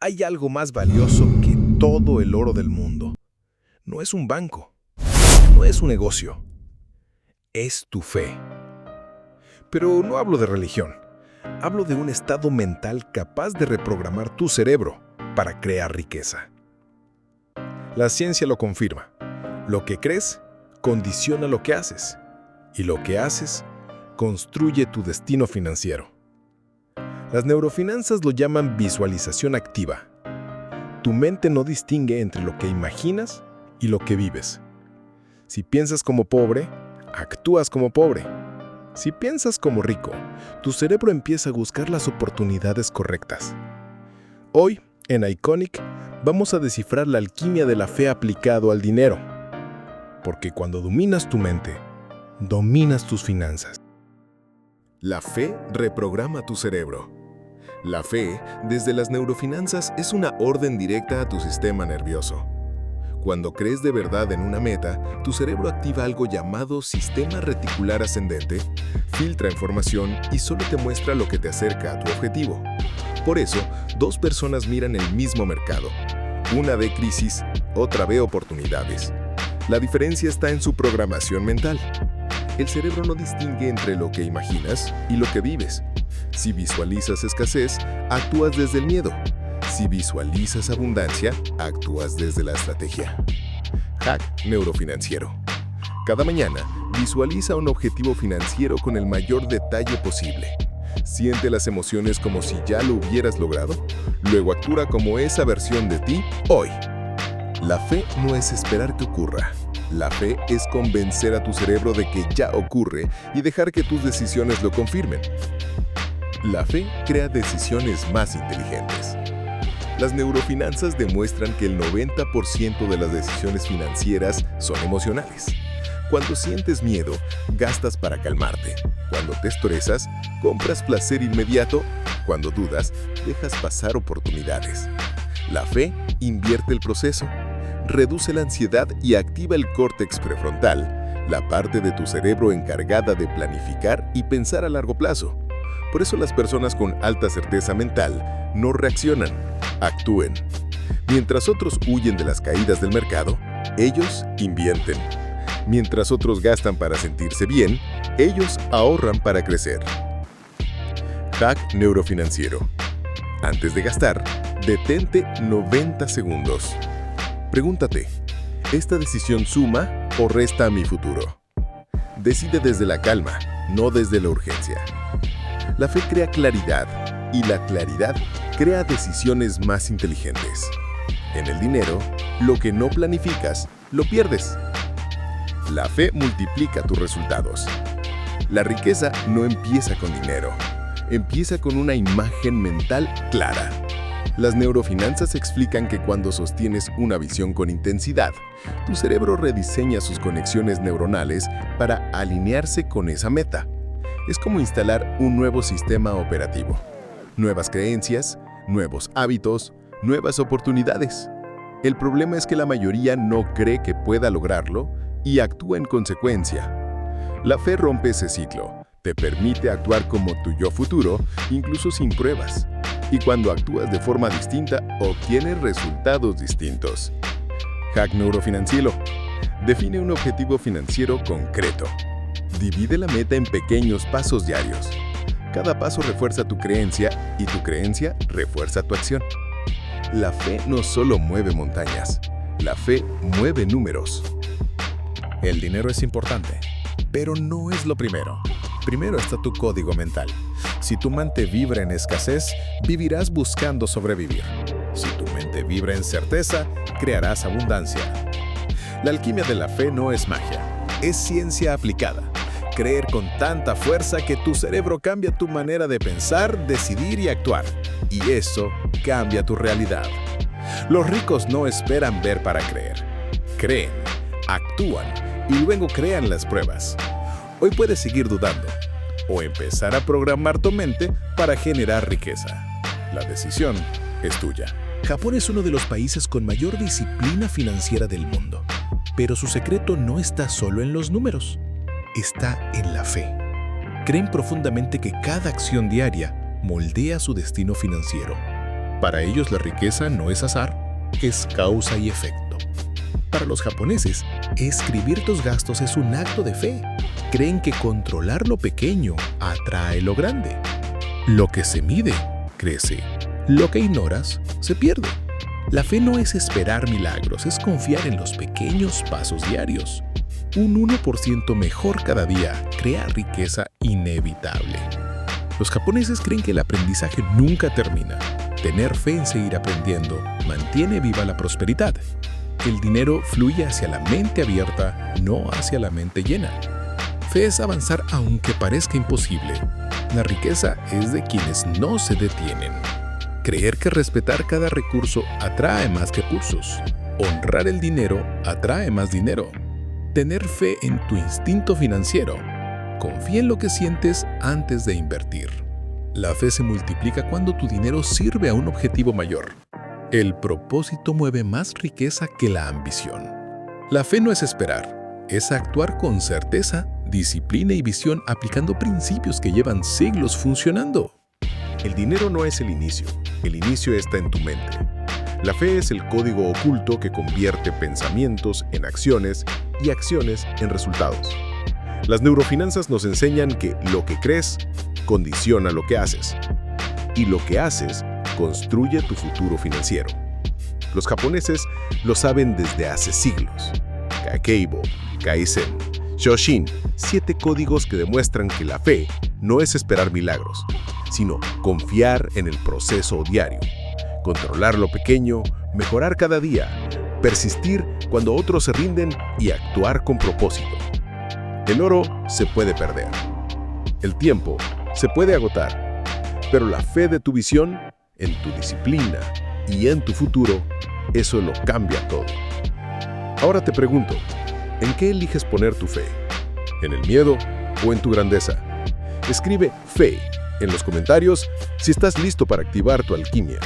Hay algo más valioso que todo el oro del mundo. No es un banco, no es un negocio, es tu fe. Pero no hablo de religión, hablo de un estado mental capaz de reprogramar tu cerebro para crear riqueza. La ciencia lo confirma. Lo que crees condiciona lo que haces, y lo que haces construye tu destino financiero. Las neurofinanzas lo llaman visualización activa. Tu mente no distingue entre lo que imaginas y lo que vives. Si piensas como pobre, actúas como pobre. Si piensas como rico, tu cerebro empieza a buscar las oportunidades correctas. Hoy, en Iconic, vamos a descifrar la alquimia de la fe aplicado al dinero. Porque cuando dominas tu mente, dominas tus finanzas. La fe reprograma tu cerebro. La fe, desde las neurofinanzas, es una orden directa a tu sistema nervioso. Cuando crees de verdad en una meta, tu cerebro activa algo llamado sistema reticular ascendente, filtra información y solo te muestra lo que te acerca a tu objetivo. Por eso, dos personas miran el mismo mercado. Una ve crisis, otra ve oportunidades. La diferencia está en su programación mental. El cerebro no distingue entre lo que imaginas y lo que vives. Si visualizas escasez, actúas desde el miedo. Si visualizas abundancia, actúas desde la estrategia. Hack neurofinanciero. Cada mañana, visualiza un objetivo financiero con el mayor detalle posible. Siente las emociones como si ya lo hubieras logrado. Luego actúa como esa versión de ti hoy. La fe no es esperar que ocurra. La fe es convencer a tu cerebro de que ya ocurre y dejar que tus decisiones lo confirmen. La fe crea decisiones más inteligentes. Las neurofinanzas demuestran que el 90% de las decisiones financieras son emocionales. Cuando sientes miedo, gastas para calmarte. Cuando te estresas, compras placer inmediato. Cuando dudas, dejas pasar oportunidades. La fe invierte el proceso, reduce la ansiedad y activa el córtex prefrontal, la parte de tu cerebro encargada de planificar y pensar a largo plazo. Por eso las personas con alta certeza mental no reaccionan, actúen. Mientras otros huyen de las caídas del mercado, ellos invierten. Mientras otros gastan para sentirse bien, ellos ahorran para crecer. Hack neurofinanciero. Antes de gastar, detente 90 segundos. Pregúntate, ¿esta decisión suma o resta a mi futuro? Decide desde la calma, no desde la urgencia. La fe crea claridad y la claridad crea decisiones más inteligentes. En el dinero, lo que no planificas, lo pierdes. La fe multiplica tus resultados. La riqueza no empieza con dinero, empieza con una imagen mental clara. Las neurofinanzas explican que cuando sostienes una visión con intensidad, tu cerebro rediseña sus conexiones neuronales para alinearse con esa meta. Es como instalar un nuevo sistema operativo. Nuevas creencias, nuevos hábitos, nuevas oportunidades. El problema es que la mayoría no cree que pueda lograrlo y actúa en consecuencia. La fe rompe ese ciclo, te permite actuar como tu yo futuro, incluso sin pruebas. Y cuando actúas de forma distinta, obtienes resultados distintos. Hack neurofinanciero. Define un objetivo financiero concreto. Divide la meta en pequeños pasos diarios. Cada paso refuerza tu creencia y tu creencia refuerza tu acción. La fe no solo mueve montañas, la fe mueve números. El dinero es importante, pero no es lo primero. Primero está tu código mental. Si tu mente vibra en escasez, vivirás buscando sobrevivir. Si tu mente vibra en certeza, crearás abundancia. La alquimia de la fe no es magia, es ciencia aplicada. Creer con tanta fuerza que tu cerebro cambia tu manera de pensar, decidir y actuar. Y eso cambia tu realidad. Los ricos no esperan ver para creer. Creen, actúan y luego crean las pruebas. Hoy puedes seguir dudando o empezar a programar tu mente para generar riqueza. La decisión es tuya. Japón es uno de los países con mayor disciplina financiera del mundo. Pero su secreto no está solo en los números. Está en la fe. Creen profundamente que cada acción diaria moldea su destino financiero. Para ellos la riqueza no es azar, es causa y efecto. Para los japoneses, escribir tus gastos es un acto de fe. Creen que controlar lo pequeño atrae lo grande. Lo que se mide, crece. Lo que ignoras, se pierde. La fe no es esperar milagros, es confiar en los pequeños pasos diarios. Un 1% mejor cada día crea riqueza inevitable. Los japoneses creen que el aprendizaje nunca termina. Tener fe en seguir aprendiendo mantiene viva la prosperidad. El dinero fluye hacia la mente abierta, no hacia la mente llena. Fe es avanzar aunque parezca imposible. La riqueza es de quienes no se detienen. Creer que respetar cada recurso atrae más recursos. Honrar el dinero atrae más dinero. Tener fe en tu instinto financiero. Confía en lo que sientes antes de invertir. La fe se multiplica cuando tu dinero sirve a un objetivo mayor. El propósito mueve más riqueza que la ambición. La fe no es esperar, es actuar con certeza, disciplina y visión aplicando principios que llevan siglos funcionando. El dinero no es el inicio está en tu mente. La fe es el código oculto que convierte pensamientos en acciones y acciones en resultados. Las neurofinanzas nos enseñan que lo que crees condiciona lo que haces, y lo que haces construye tu futuro financiero. Los japoneses lo saben desde hace siglos. Kakeibo, Kaizen, Shoshin, 7 códigos que demuestran que la fe no es esperar milagros, sino confiar en el proceso diario, controlar lo pequeño, mejorar cada día, persistir cuando otros se rinden y actuar con propósito. El oro se puede perder, el tiempo se puede agotar, pero la fe de tu visión, en tu disciplina y en tu futuro, eso lo cambia todo. Ahora te pregunto, ¿en qué eliges poner tu fe? ¿En el miedo o en tu grandeza? Escribe fe en los comentarios si estás listo para activar tu alquimia.